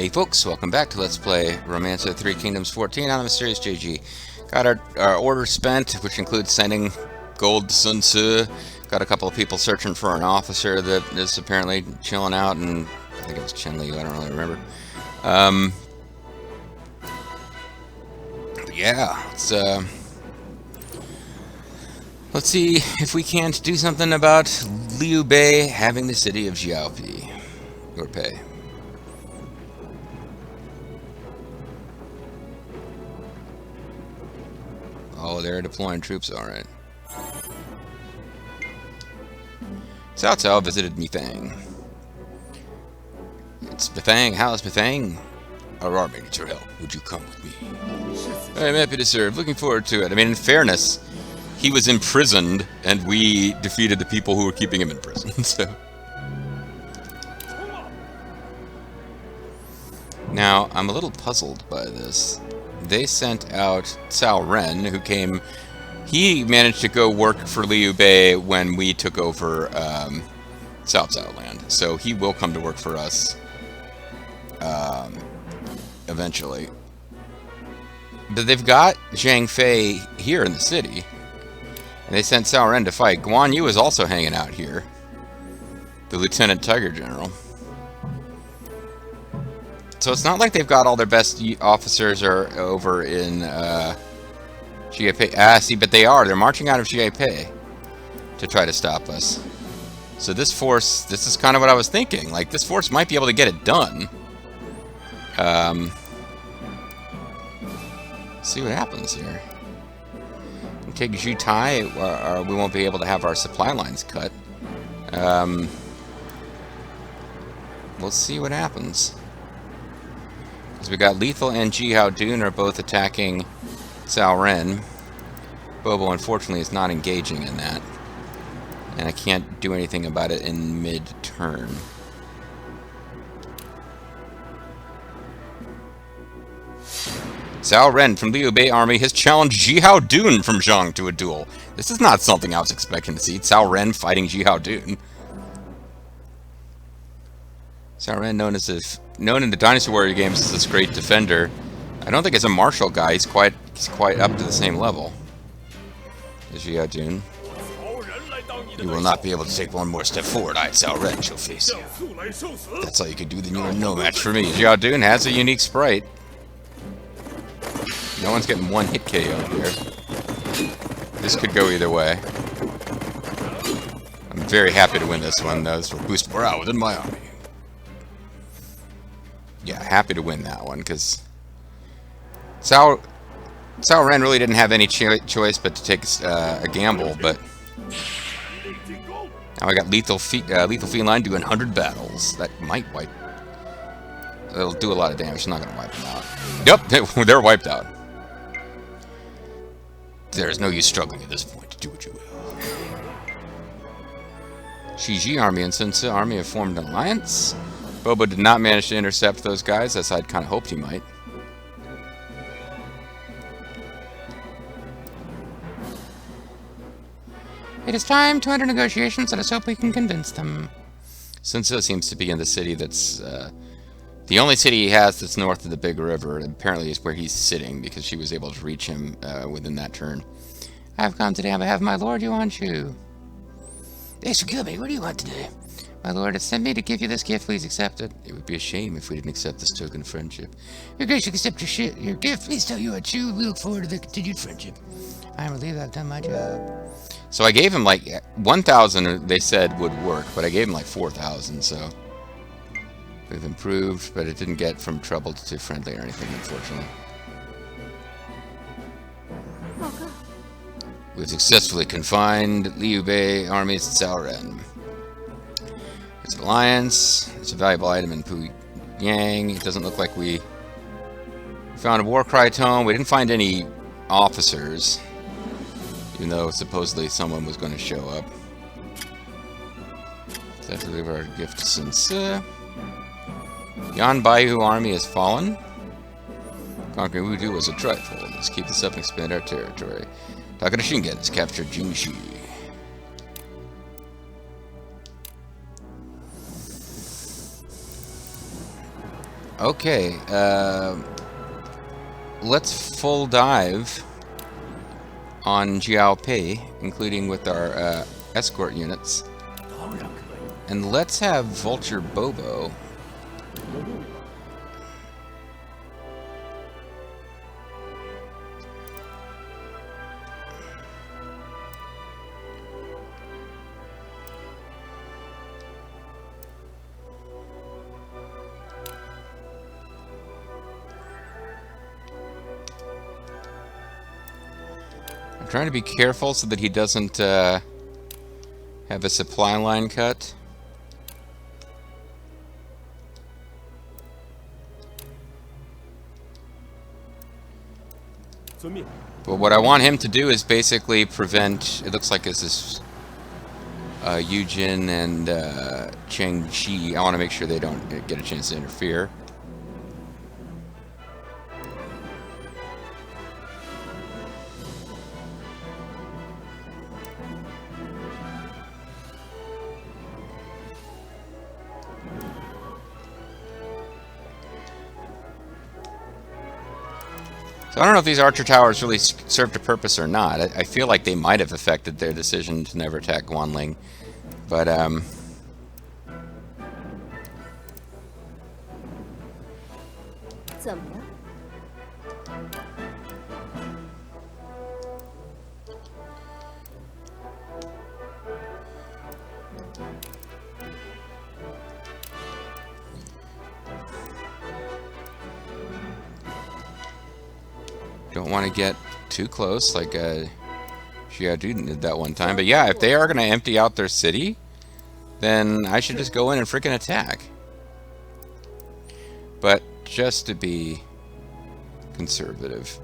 Hey folks, welcome back to Let's Play Romance of the Three Kingdoms 14 on the Mysterious JG. Got our order spent, which includes sending gold to Sun Tzu. Got a couple of people searching for an officer that is apparently chilling out, and I think it was Chen Liu, I don't really remember. Yeah, let's see if we can't do something about Liu Bei having the city of Xiaopi. Or Pei. Oh, they're deploying troops, alright. Cao Cao visited Mifang. It's Mifang. How's Mifang? Our army needs your help. Would you come with me? I'm happy to serve. Looking forward to it. I mean, in fairness, he was imprisoned, and we defeated the people who were keeping him in prison, so... Now, I'm a little puzzled by this. They sent out Cao Ren, who came... He managed to go work for Liu Bei when we took over Cao Cao land. So he will come to work for us eventually. But they've got Zhang Fei here in the city. And they sent Cao Ren to fight. Guan Yu is also hanging out here. The Lieutenant Tiger General. So it's not like they've got all their best officers are over in Xiaopei. Ah, see, but they are. They're marching out of Xiaopei to try to stop us. So this force, this is kind of what I was thinking. Like, this force might be able to get it done. See what happens here. We take Zhutai, or we won't be able to have our supply lines cut. We'll see what happens. Because we got Lethal and Ji Hao Dun are both attacking Cao Ren. Bobo, unfortunately, is not engaging in that. And I can't do anything about it in mid-turn. Cao Ren from Liu Bei army has challenged Ji Hao Dun from Zhang to a duel. This is not something I was expecting to see. Cao Ren fighting Ji Hao Dun. Cao Ren, known in the Dynasty Warrior games as this great defender. I don't think as a martial guy he's quite up to the same level as Ji Hao Dun. You will not be able to take one more step forward. I, Cao Ren, shall face you. If that's all you can do, then you are no match for me. Ji Hao Dun has a unique sprite. No one's getting one hit KO here. This could go either way. I'm very happy to win this one, though. This will boost morale within my army. Yeah, happy to win that one, because Cao Ren really didn't have any choice but to take a gamble, but now I got Lethal Feline doing 100 battles. That might wipe... It'll do a lot of damage. It's not going to wipe them out. Yep, they're wiped out. There is no use struggling at this point. Do what you will. Shiji army and Sun Tzu army have formed an alliance. Bobo did not manage to intercept those guys, as I'd kind of hoped he might. It is time to enter negotiations. Let us hope we can convince them. Sun Tzu seems to be in the city that's... the only city he has that's north of the big river, apparently is where he's sitting, because she was able to reach him within that turn. I have come today on behalf of my lord Yuanshu. Thanks for killing me. What do you want today? My lord has sent me to give you this gift. Please accept it. It would be a shame if we didn't accept this token of friendship. Your grace should accept your gift. Please tell Yuanshu. We look forward to the continued friendship. I am relieved I've done my job. So I gave him like 1,000. They said would work, but I gave him like 4,000. So we've improved, but it didn't get from trouble to friendly or anything, unfortunately. We've successfully confined Liu Bei armies to Cao Ren. It's an alliance. It's a valuable item in Pu Yang. It doesn't look like we found a war cry tome. We didn't find any officers, even though supposedly someone was going to show up. Let's leave our gift to Sun Tzu. Yan Baihu army has fallen. Conquering Wudu was a trifle. Let's keep this up and expand our territory. Takeda Shingen has captured Jingxi. Okay, let's full dive on Jiaopei, including with our escort units. And let's have Vulture Bobo. I'm trying to be careful so that he doesn't have a supply line cut. But what I want him to do is basically prevent, it looks like this is Yujin and Cheng Chi. I want to make sure they don't get a chance to interfere. So I don't know if these archer towers really served a purpose or not. I feel like they might have affected their decision to never attack Guanling. But, don't want to get too close like Xiaodun did that one time. But yeah, if they are going to empty out their city, then I should just go in and freaking attack. But just to be conservative,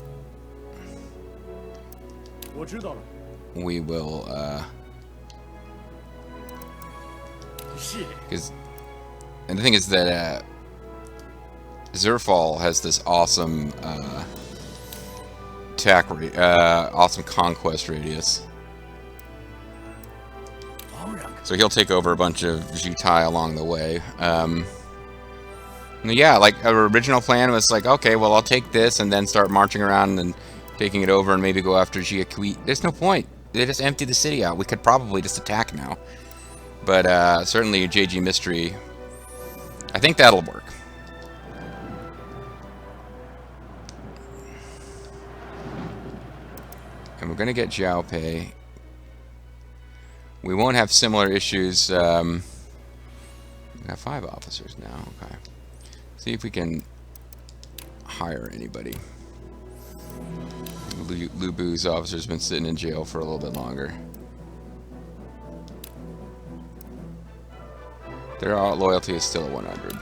we will, because, and the thing is that Zerfall has this awesome awesome conquest radius. So he'll take over a bunch of Jitai along the way. Yeah, like our original plan was like, okay, well I'll take this and then start marching around and taking it over and maybe go after Jiaqui. There's no point. They just empty the city out. We could probably just attack now. But certainly JG Mystery, I think that'll work. And we're going to get Jiaopei. We won't have similar issues. We got 5 officers now. Okay. See if we can hire anybody. Lu Bu's officer's been sitting in jail for a little bit longer. Their loyalty is still at 100.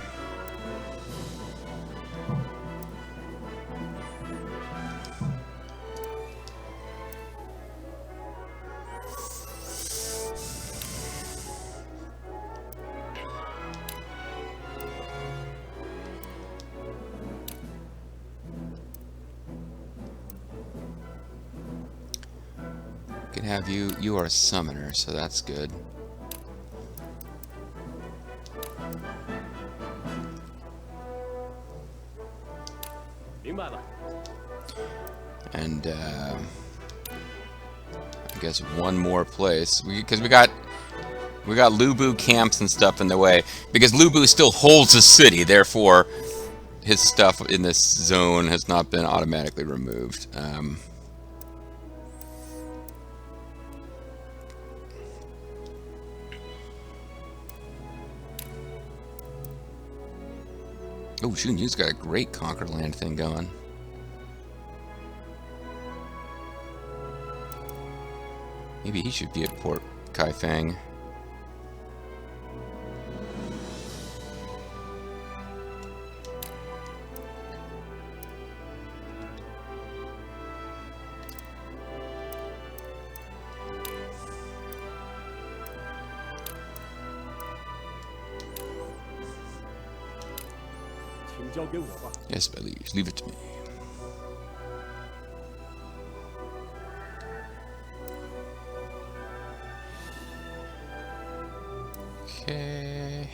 Can have you are a summoner, so that's good. And I guess one more place, because we got Lu Bu camps and stuff in the way, because Lu Bu still holds the city, therefore his stuff in this zone has not been automatically removed. Oh, Xunyu's got a great Conquer Land thing going. Maybe he should be at Port Kaifeng. Yes, please. Leave it to me. Okay.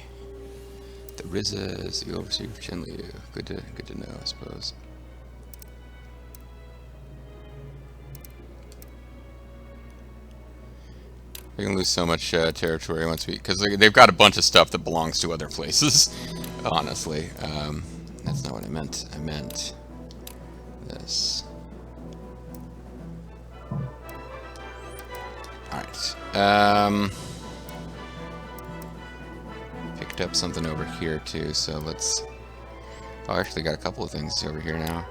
The Riza is the overseer of Chenliu. Good to know, I suppose. We're gonna lose so much territory once we, because they've got a bunch of stuff that belongs to other places. Honestly, that's not what I meant. I meant this. All right. Picked up something over here too, so let's. Oh, I actually got a couple of things over here now.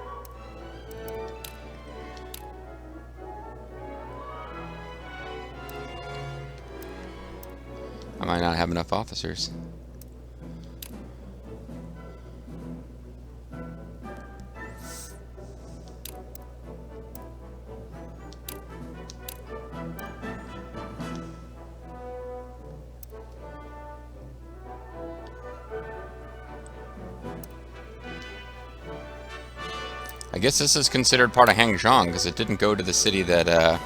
I might not have enough officers. I guess this is considered part of Hangzhong because it didn't go to the city that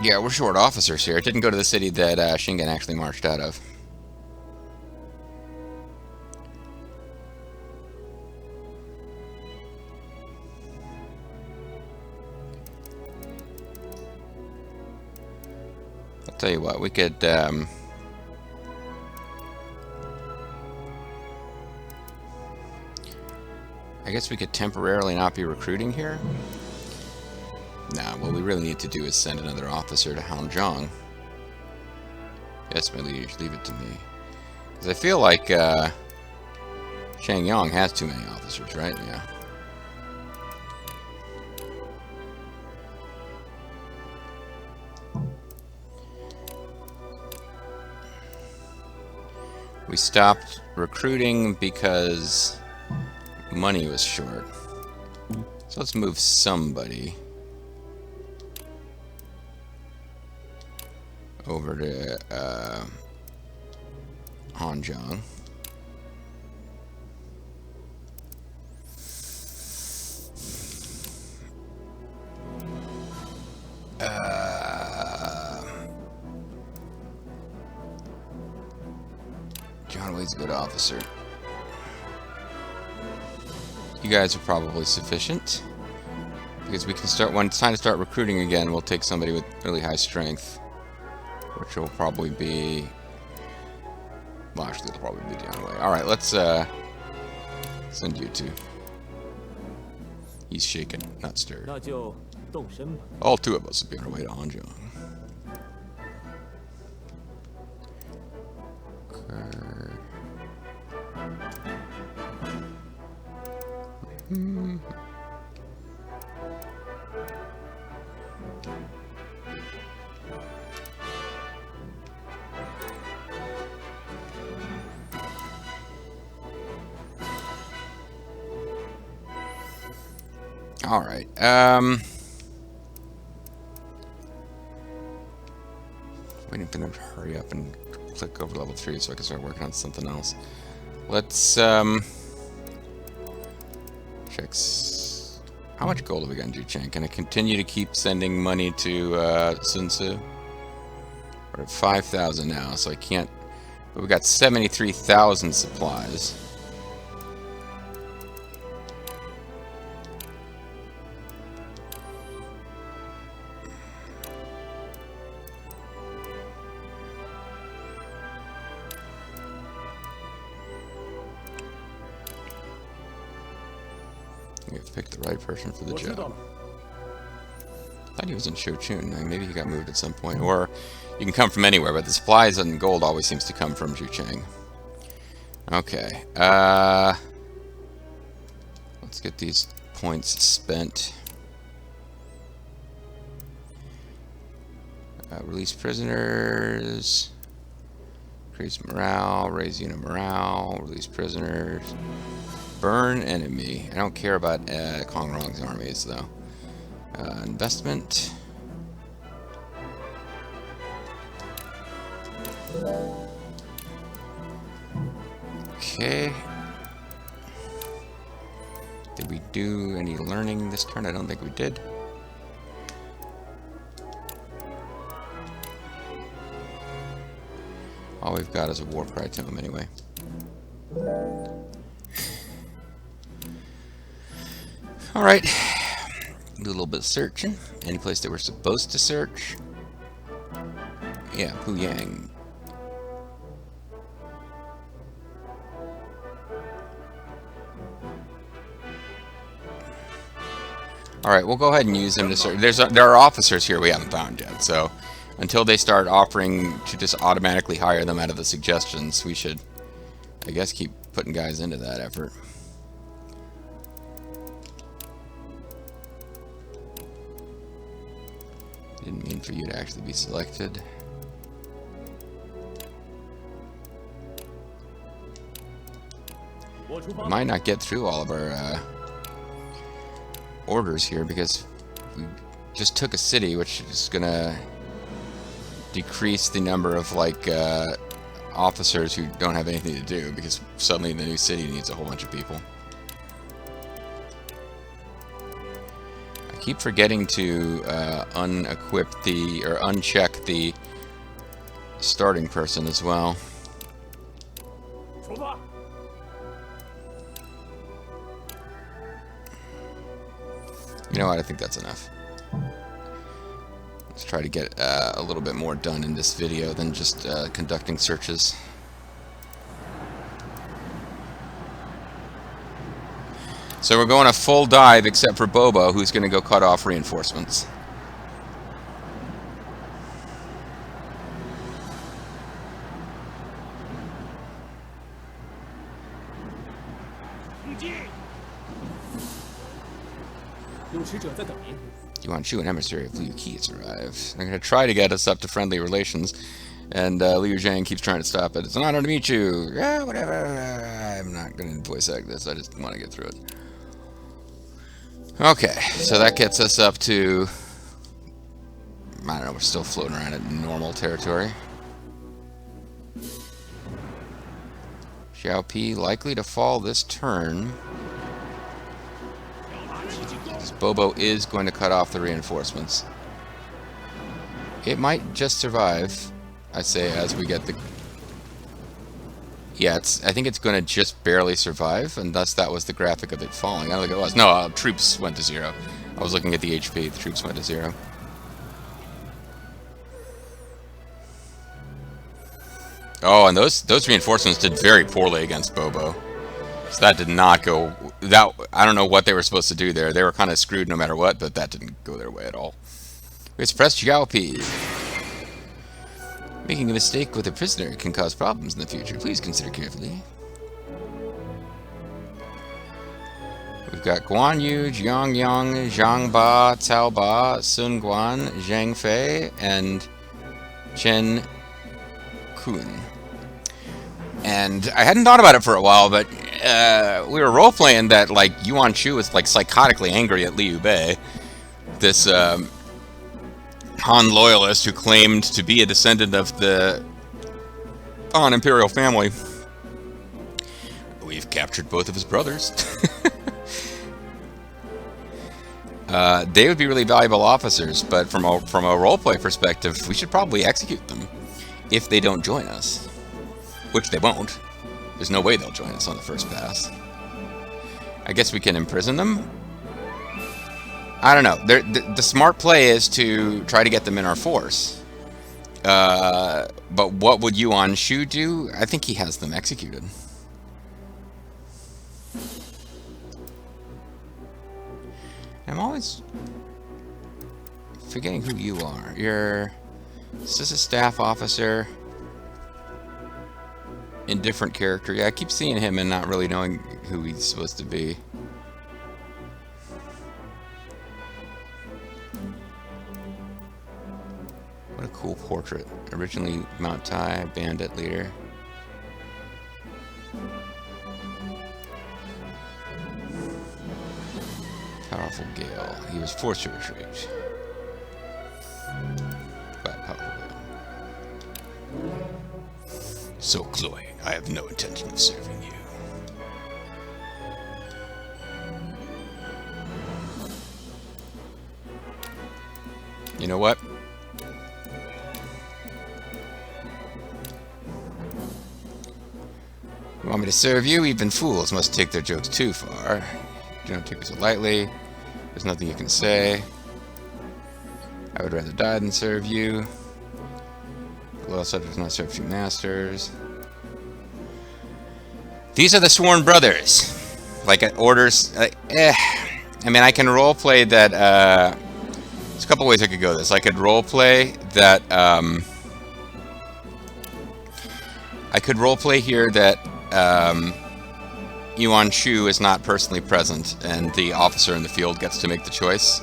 yeah, we're short officers here. It didn't go to the city that Shingen actually marched out of. I'll tell you what, we could... I guess we could temporarily not be recruiting here. Nah, what we really need to do is send another officer to Hangzhong. Yes, my liege, leave it to me. Because I feel like Shangyong has too many officers, right? Yeah. We stopped recruiting because money was short. So let's move somebody over to Hangzhong. John Wade's a good officer. You guys are probably sufficient because we can start, when it's time to start recruiting again, we'll take somebody with really high strength, which will probably be, well, actually it'll probably be John Wade. Alright, let's send you two. He's shaken, not stirred. All two of us will be on our way to Hangzhong. All right. Waiting for them to hurry up and click over level 3 so I can start working on something else. Let's check. How much gold have we got in Jucheng? Can I continue to keep sending money to Sun Tzu? We're at 5,000 now, so I can't. But we got 73,000 supplies. We have to pick the right person for the job. I thought he was in Shochun. Maybe he got moved at some point. Or you can come from anywhere, but the supplies and gold always seems to come from Jucheng. Okay. Let's get these points spent. Release prisoners. Increase morale. Raise unit morale. Release prisoners. Burn enemy. I don't care about Kong Rong's armies, though. Investment. Okay. Did we do any learning this turn? I don't think we did. All we've got is a war cry tome anyway. Alright. Do a little bit of searching. Any place that we're supposed to search? Yeah, Puyang. Alright, we'll go ahead and use them to search. There are officers here we haven't found yet, so until they start offering to just automatically hire them out of the suggestions, we should, I guess, keep putting guys into that effort. Didn't mean for you to actually be selected. We might not get through all of our orders here because we just took a city, which is gonna decrease the number of like officers who don't have anything to do because suddenly the new city needs a whole bunch of people. I keep forgetting to unequip the or uncheck the starting person as well. You know what? I think that's enough. Let's try to get a little bit more done in this video than just conducting searches. So we're going a full dive except for Bobo, who's going to go cut off reinforcements. Yuan Shu, an emissary of Liu Qi, has arrived. They're going to try to get us up to friendly relations, and Liu Zhang keeps trying to stop it. It's an honor to meet you. Yeah, whatever. I'm not going to voice act this. I just want to get through it. Okay, so that gets us up to, I don't know, we're still floating around at normal territory. Xiao Pi likely to fall this turn. Bobo is going to cut off the reinforcements. It might just survive, I say, as we get the... Yeah, I think it's going to just barely survive, and thus that was the graphic of it falling. I don't think it was. No, troops went to 0. I was looking at the HP. The troops went to 0. Oh, and those reinforcements did very poorly against Bobo. So that did not go... I don't know what they were supposed to do there. They were kind of screwed no matter what, but that didn't go their way at all. We suppressed Xiao Pi. Making a mistake with a prisoner can cause problems in the future. Please consider carefully. We've got Guan Yu, Jiang Yang, Zhang Ba, Cao Ba, Sun Guan, Zhang Fei, and Chen Kun. And I hadn't thought about it for a while, but we were role-playing that, like, Yuan Shu was, like, psychotically angry at Liu Bei, this Han loyalist who claimed to be a descendant of the Han imperial family. We've captured both of his brothers. They would be really valuable officers, but from a roleplay perspective, we should probably execute them if they don't join us. Which they won't. There's no way they'll join us on the first pass. I guess we can imprison them? I don't know. The smart play is to try to get them in our force. But what would Yuan Shu do? I think he has them executed. I'm always forgetting who you are. Is this a staff officer? Indifferent character. Yeah, I keep seeing him and not really knowing who he's supposed to be. What a cool portrait. Originally Mount Tai, bandit leader. Powerful Gale. He was forced to retreat. But powerful Gale. So, Chloe, I have no intention of serving you. You know what? You want me to serve you? Even fools must take their jokes too far. You don't take it so lightly. There's nothing you can say. I would rather die than serve you. Loyal subjects not serve few masters. These are the sworn brothers. Like orders. I mean, I can roleplay that. There's a couple ways I could go this. I could roleplay that. I could roleplay here that Yuan Shu is not personally present, and the officer in the field gets to make the choice.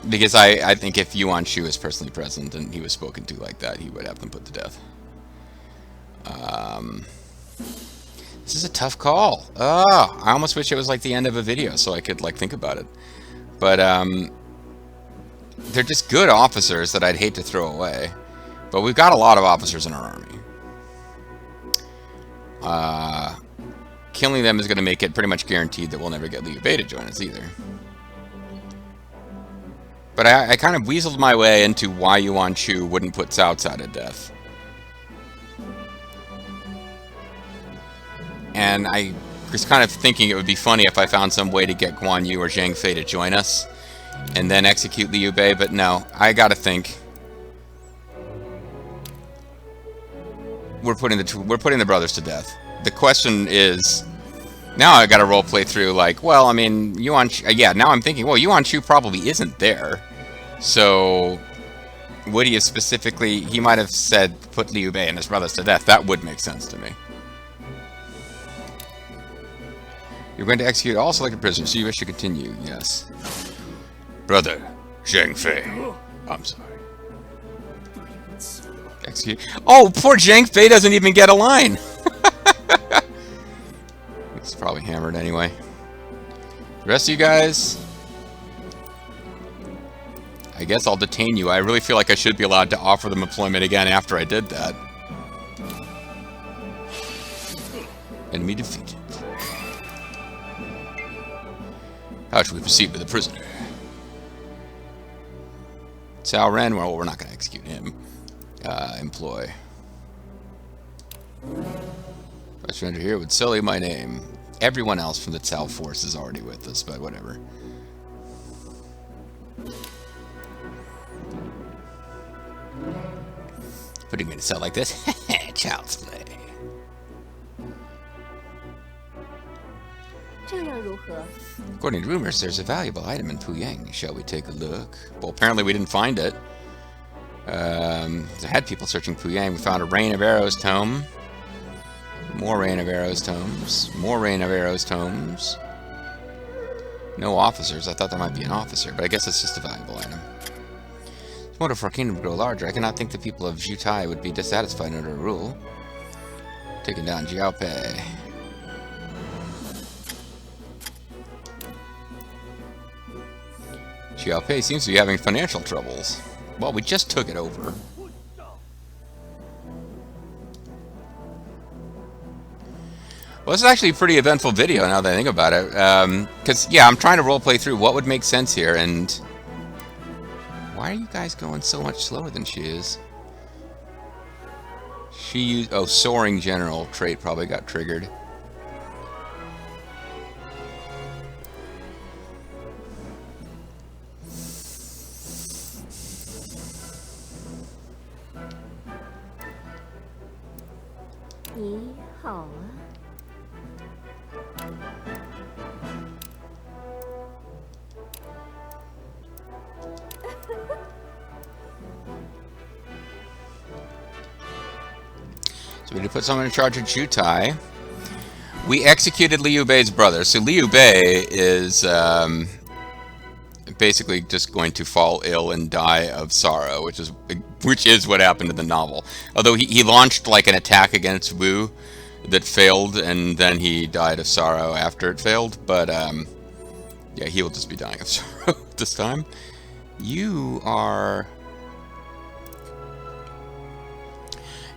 Because I think if Yuan Shu is personally present and he was spoken to like that, he would have them put to death. This is a tough call. Oh, I almost wish it was like the end of a video so I could like think about it. But they're just good officers that I'd hate to throw away. But we've got a lot of officers in our army. Killing them is going to make it pretty much guaranteed that we'll never get Liu Bei to join us either. But I kind of weaseled my way into why Yuan Shu wouldn't put Cao Cao to death. And I was kind of thinking it would be funny if I found some way to get Guan Yu or Zhang Fei to join us and then execute Liu Bei, but no, I gotta think. We're putting the brothers to death. The question is, now I gotta roleplay through like, well, I mean, Yuan Shu, yeah, now I'm thinking, well, Yuan Shu probably isn't there. So, would he have specifically, he might have said, put Liu Bei and his brothers to death. That would make sense to me. You're going to execute all selected prisoners, so you wish to continue, yes. Brother, Zhang Fei. I'm sorry. Execute. Oh, poor Zhang Fei doesn't even get a line. He's probably hammered anyway. The rest of you guys, I guess I'll detain you. I really feel like I should be allowed to offer them employment again after I did that. Enemy defeated. How should we proceed with the prisoner? Cao Ren, well, we're not going to execute him. Employ. I surrender here would sully my name. Everyone else from the Cao force is already with us, but whatever. Putting me in a cell like this? Child's play. According to rumors, there's a valuable item in Puyang. Shall we take a look? Well, apparently we didn't find it. There had people searching Puyang. We found a Rain of Arrows tome. More Rain of Arrows tomes. More Rain of Arrows tomes. No officers. I thought there might be an officer, but I guess it's just a valuable item. In order for our kingdom to grow larger, I cannot think the people of Zhutai would be dissatisfied under a rule. Taking down Jiao Pei. Jiao Pei seems to be having financial troubles. Well, we just took it over. Well, this is actually a pretty eventful video now that I think about it. Because, yeah, I'm trying to roleplay through what would make sense here, and... Why are you guys going so much slower than she is? She used... Oh, Soaring General trait probably got triggered. So we need to put someone in charge of Zhutai. We executed Liu Bei's brother. So Liu Bei is basically just going to fall ill and die of sorrow, which is what happened in the novel. Although he launched like an attack against Wu that failed, and then he died of sorrow after it failed. But yeah, he will just be dying of sorrow this time.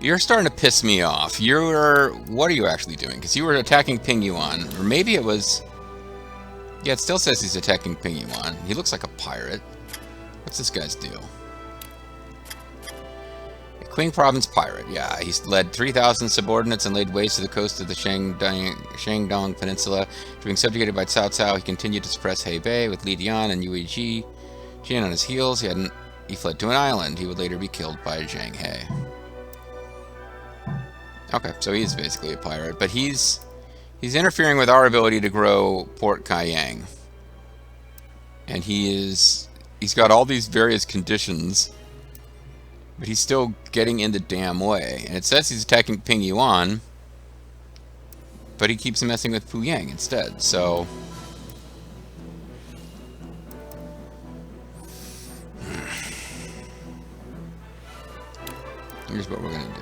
You're starting to piss me off. What are you actually doing? Because you were attacking Ping Yuan. Or maybe it was... Yeah, it still says he's attacking Ping Yuan. He looks like a pirate. What's this guy's deal? Qing Province pirate, yeah. He's led 3,000 subordinates and laid waste to the coast of the Shandong Peninsula. Being subjugated by Cao Cao, he continued to suppress Hebei with Li Dian and Yue Ji. Jin on his heels, he fled to an island. He would later be killed by Zhang He. Okay, so he's basically a pirate, but he's interfering with our ability to grow Port Kaiyang. And he's got all these various conditions, but he's still getting in the damn way. And it says he's attacking Ping Yuan, but he keeps messing with Puyang instead, so... Here's what we're going to do.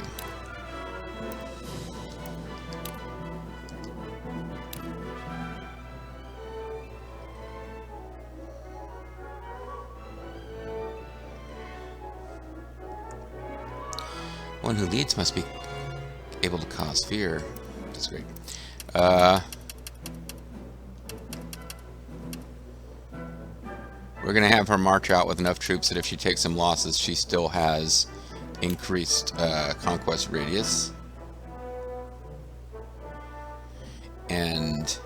One who leads must be able to cause fear. That's great. We're going to have her march out with enough troops that if she takes some losses, she still has increased conquest radius. And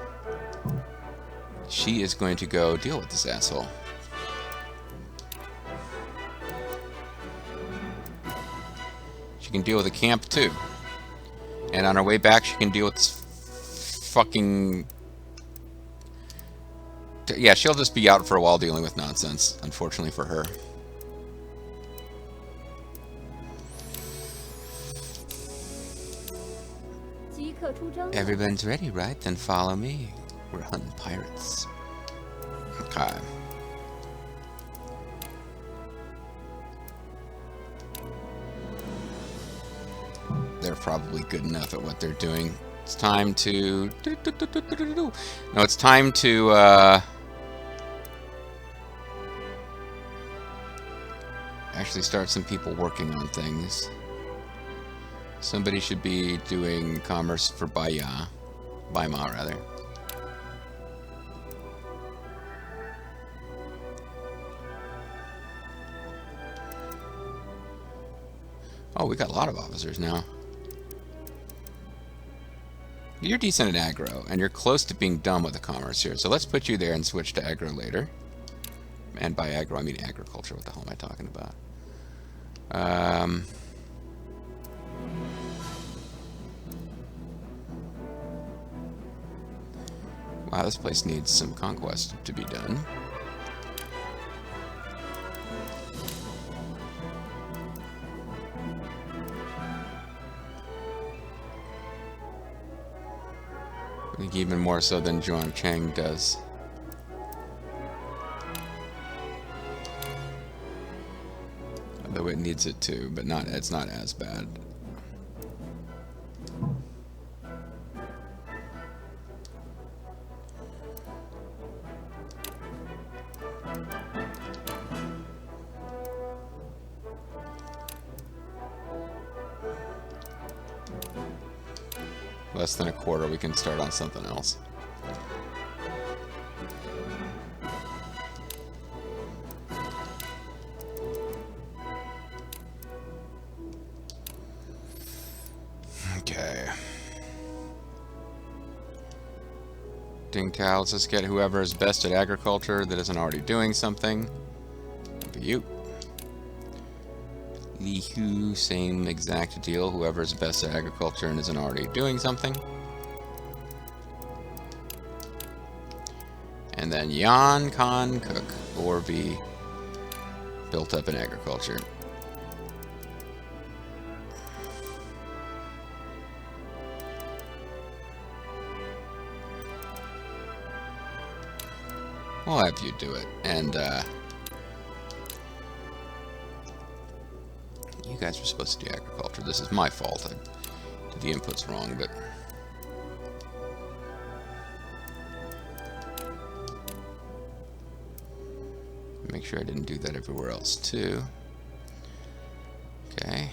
she is going to go deal with this asshole. She can deal with a camp too. And on her way back, she can deal with this fucking... Yeah, she'll just be out for a while dealing with nonsense, unfortunately for her. Everyone's ready, right? Then follow me. We're hunting pirates. Okay. They're probably good enough at what they're doing. It's time to... No, it's time to... actually start some people working on things. Somebody should be doing commerce for Baima, rather. Oh, we got a lot of officers now. You're decent at aggro, and you're close to being done with the commerce here. So let's put you there and switch to aggro later. And by aggro, I mean agriculture. What the hell am I talking about? Wow, this place needs some conquest to be done. I think even more so than Zhuangchang does. Although it needs it too, but it's not as bad. Less than a quarter, we can start on something else. Okay. Ding Tao, let's just get whoever is best at agriculture that isn't already doing something. That'd be you. Li Hu, same exact deal. Whoever is best at agriculture and isn't already doing something. And then Yan Khan Cook, or be built up in agriculture. We'll have you do it. And, you guys were supposed to do agriculture. This is my fault. I did the inputs wrong, but... Make sure I didn't do that everywhere else, too. Okay.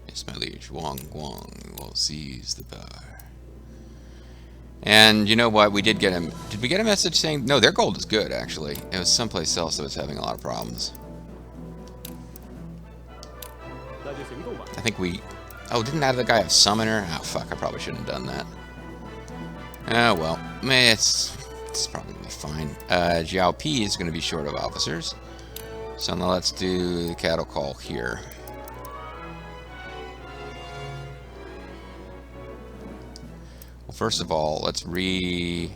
Yes, my liege. Wang Guang will seize the power. And you know what? We did get him. Did we get a message saying... No, their gold is good, actually. It was someplace else that was having a lot of problems. I think we... Oh, didn't that other guy have Summoner? Oh, fuck. I probably shouldn't have done that. Oh, well. It's probably going to be fine. Jiao P is going to be short of officers. So now let's do the cattle call here. Well, first of all, let's redo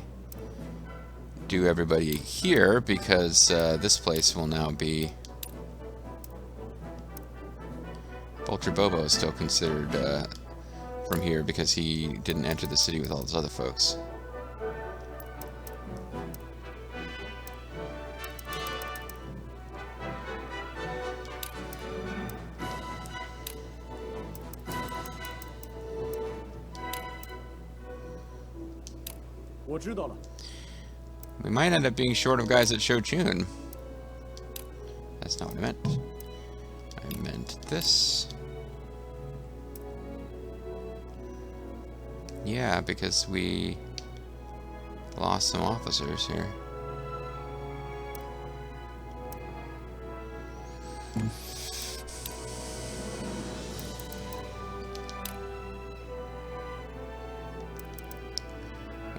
everybody here, because this place will now be... Vulture Bobo is still considered from here because he didn't enter the city with all those other folks. We might end up being short of guys at Shochun. That's not what I meant. I meant this. Yeah, because we lost some officers here.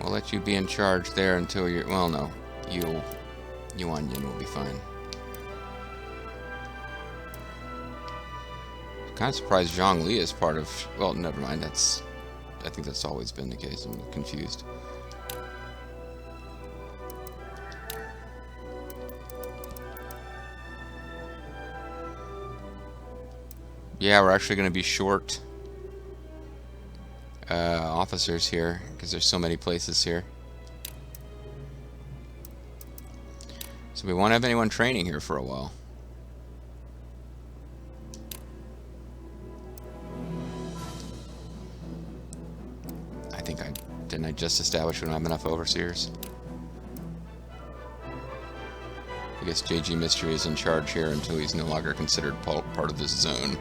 We'll let you be in charge there until you're... Well, no. Yuan Yin will be fine. Kind of surprised Zhang Li is part of... Well, never mind. That's... I think that's always been the case. I'm confused. Yeah, we're actually going to be short officers here because there's so many places here. So we won't have anyone training here for a while. Didn't I just establish we don't have enough overseers? I guess JG Mystery is in charge here until he's no longer considered part of this zone.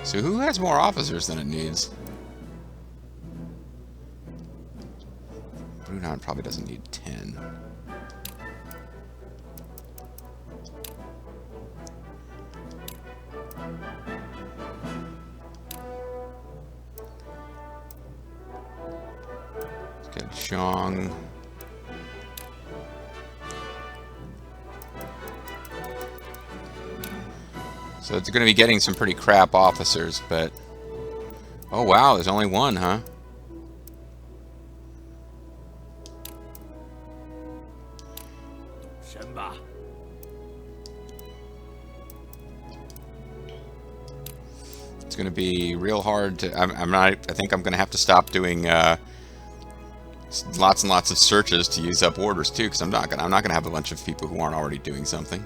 So who has more officers than it needs? Brunon probably doesn't need 10. Get Xiong. So it's going to be getting some pretty crap officers, but... Oh wow, there's only one, huh? It's going to be real hard to... I think I'm going to have to stop doing... lots and lots of searches to use up orders too, because I'm not gonna have a bunch of people who aren't already doing something.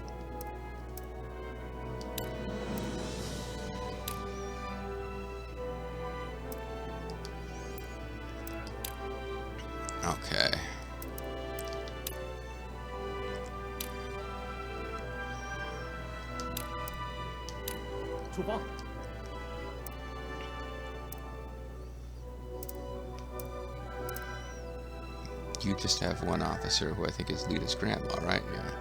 Okay. You just have one officer who I think is Lita's grandma, right? Yeah.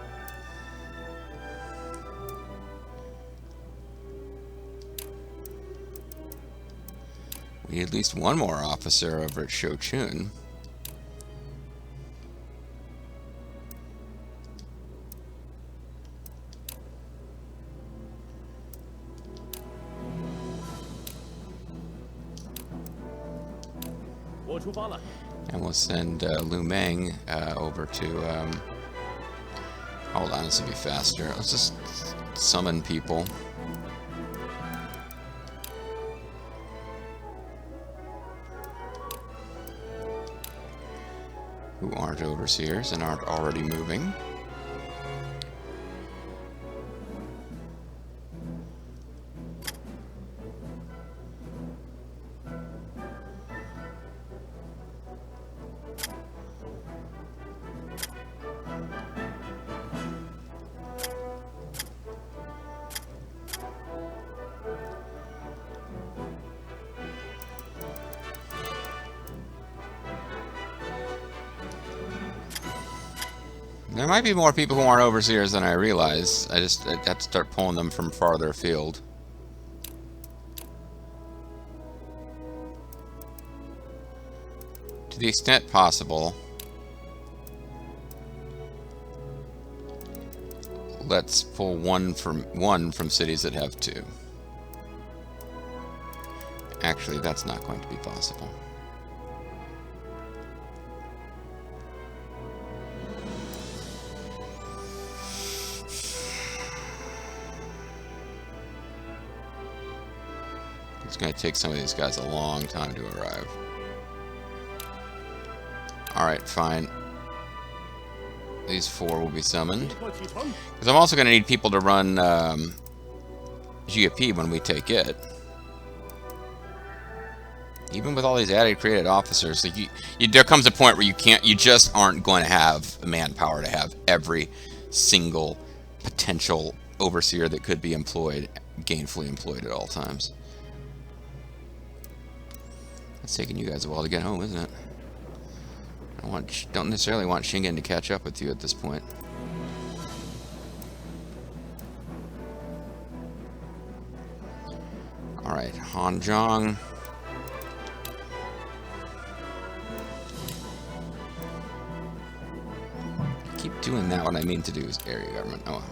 We need at least one more officer over at Shochun. And we'll send Lu Meng over to... hold on, this will be faster. Let's just summon people. Who aren't overseers and aren't already moving. There might be more people who aren't overseers than I realize. I have to start pulling them from farther afield. To the extent possible, let's pull one from cities that have 2. Actually, that's not going to be possible. It's going to take some of these guys a long time to arrive. Alright, fine. These 4 will be summoned. Because I'm also going to need people to run GFP when we take it. Even with all these added created officers, like there comes a point where you just aren't going to have the manpower to have every single potential overseer that could be employed, gainfully employed at all times. It's taking you guys a while to get home, isn't it? I don't necessarily want Shingen to catch up with you at this point. Alright, Hanzhong. I keep doing that. What I mean to do is area government. Oh.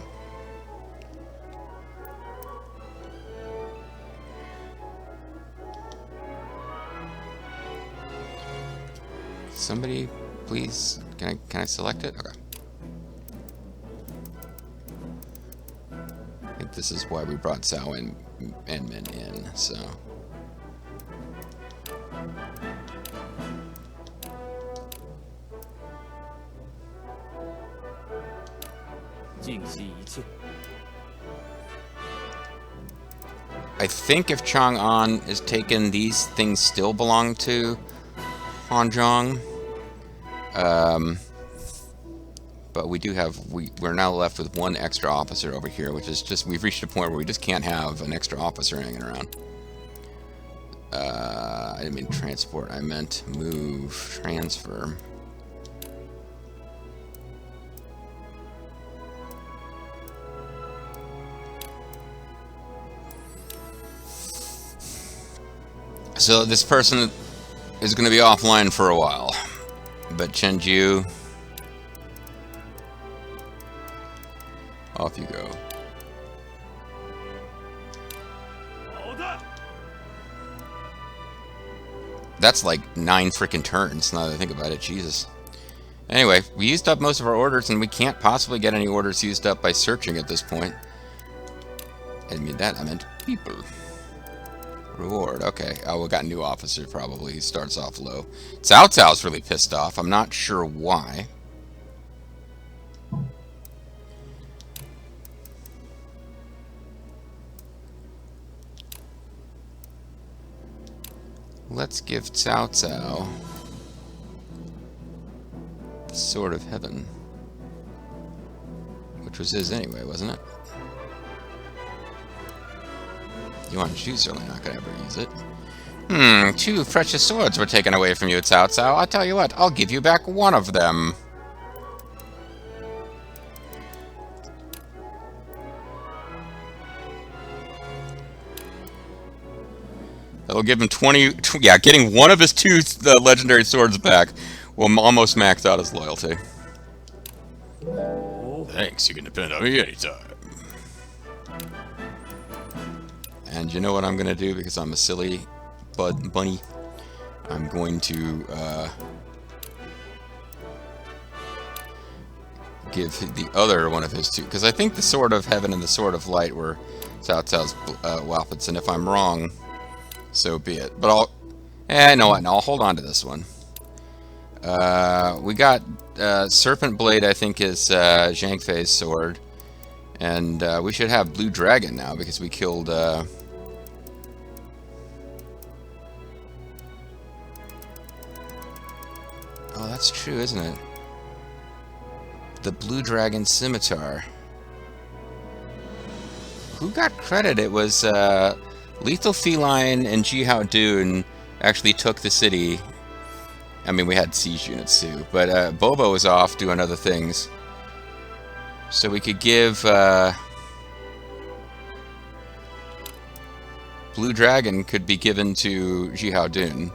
Somebody, please, can I select it? Okay. I think this is why we brought Cao and Min in, so. I think if Chang'an is taken, these things still belong to Hanzhong. But we do have, we're now left with 1 extra officer over here, which is just, we've reached a point where we just can't have an extra officer hanging around. I didn't mean transport, I meant move, transfer. So this person is going to be offline for a while, but Chenju, off you go. That's like 9 freaking turns, now that I think about it, Jesus. Anyway, we used up most of our orders, and we can't possibly get any orders used up by searching at this point. I didn't mean that, I meant people. Reward, okay. Oh, we got a new officer, probably. He starts off low. Cao Cao's really pissed off. I'm not sure why. Let's give Cao Cao the Sword of Heaven. Which was his anyway, wasn't it? Yuan-Shu's certainly not going to ever use it. 2 precious swords were taken away from you, Cao Cao. I'll tell you what, I'll give you back 1 of them. That'll give him 20... Yeah, getting 1 of his 2 legendary swords back will almost max out his loyalty. Thanks, you can depend on me anytime. And you know what I'm going to do, because I'm a silly bunny? I'm going to give the other one of his 2, because I think the Sword of Heaven and the Sword of Light were Cao Cao's weapons, and if I'm wrong, so be it. But know what, no, I'll hold on to this one. We got Serpent Blade, I think, is Zhang Fei's sword. And we should have Blue Dragon now, because we killed... Oh, that's true, isn't it? The Blue Dragon Scimitar. Who got credit? It was Lethal Feline and Ji Hao Dun actually took the city. I mean, we had siege units too, but Bobo was off doing other things. So we could give Blue Dragon could be given to Jihao Dun,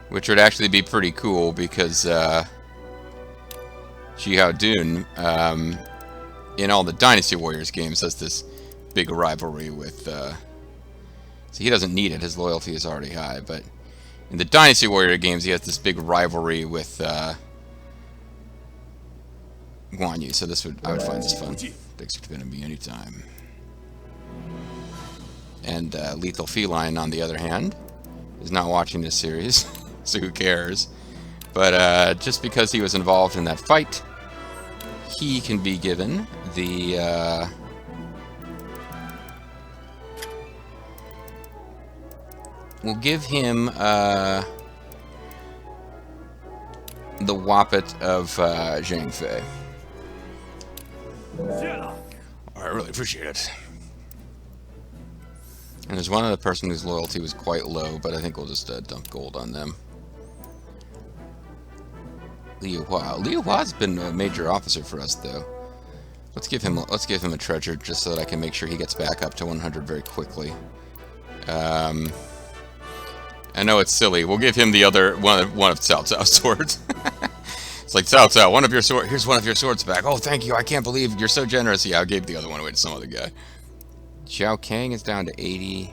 which would actually be pretty cool because Jihao Dun, in all the Dynasty Warriors games, has this big rivalry with. So he doesn't need it; his loyalty is already high. But in the Dynasty Warrior games, he has this big rivalry with Guan Yu. So I would find this fun. Thanks for joining me anytime. And Lethal Feline, on the other hand, is not watching this series, so who cares? But just because he was involved in that fight, he can be given the we'll give him the Wappet of Zhang Fei. I really appreciate it. And there's one other person whose loyalty was quite low, but I think we'll just dump gold on them. Liu Hua. Liu Hua's been a major officer for us, though. Let's give him a treasure just so that I can make sure he gets back up to 100 very quickly. I know it's silly. We'll give him the other one of Cao Cao's swords. It's like, Cao Cao, here's one of your swords back. Oh, thank you. I can't believe you're so generous. Yeah, I gave the other one away to some other guy. Xiao Kang is down to 80.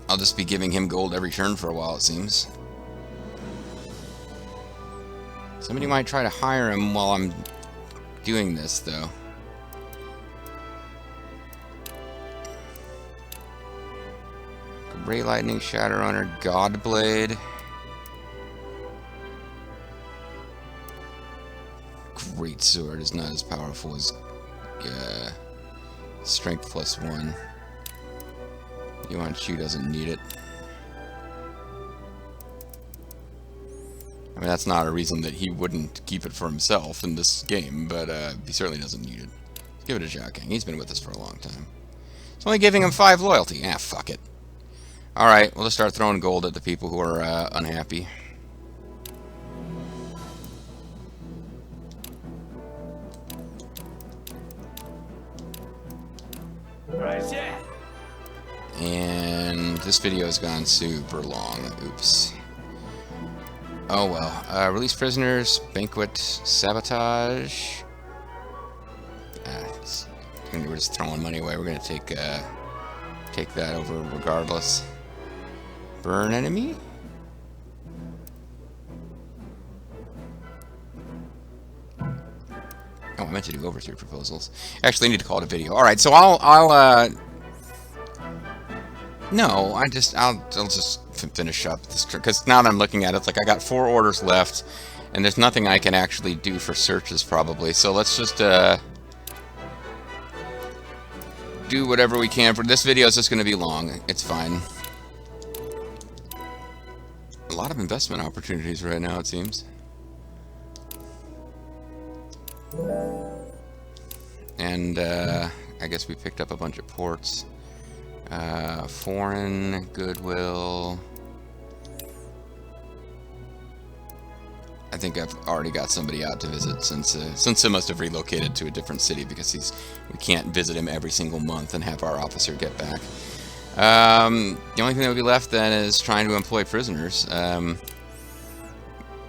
I'll just be giving him gold every turn for a while, it seems. Somebody might try to hire him while I'm doing this, though. Ray Lightning, Shatter Runner, Godblade. Great Sword is not as powerful as Strength +1. Yuan Shu doesn't need it. I mean, that's not a reason that he wouldn't keep it for himself in this game, but he certainly doesn't need it. Let's give it to Xiao Kang. He's been with us for a long time. It's only giving him 5 loyalty. Ah, fuck it. Alright, we'll just start throwing gold at the people who are unhappy. And this video has gone super long. Oops. Oh well. Release prisoners, banquet, sabotage. We're just throwing money away. We're gonna take that over regardless. Burn enemy? Oh, I meant to do overthrow proposals. Actually, I need to call it a video. All right, so no, I'll just finish up this because now that I'm looking at it, it's like I got 4 orders left, and there's nothing I can actually do for searches probably. So let's just do whatever we can. For this video is just going to be long. It's fine. A lot of investment opportunities right now, it seems. And I guess we picked up a bunch of ports. Foreign, goodwill. I think I've already got somebody out to visit since he must have relocated to a different city because we can't visit him every single month and have our officer get back. The only thing that would be left then is trying to employ prisoners.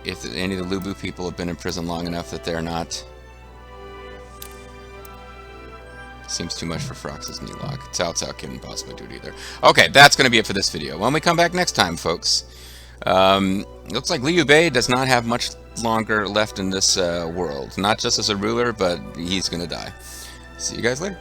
If any of the Lubu people have been in prison long enough that they're not. Seems too much for Frox's new lock. Cao Cao couldn't possibly do it either. Okay, that's going to be it for this video. When we come back next time, folks, looks like Liu Bei does not have much longer left in this world. Not just as a ruler, but he's going to die. See you guys later.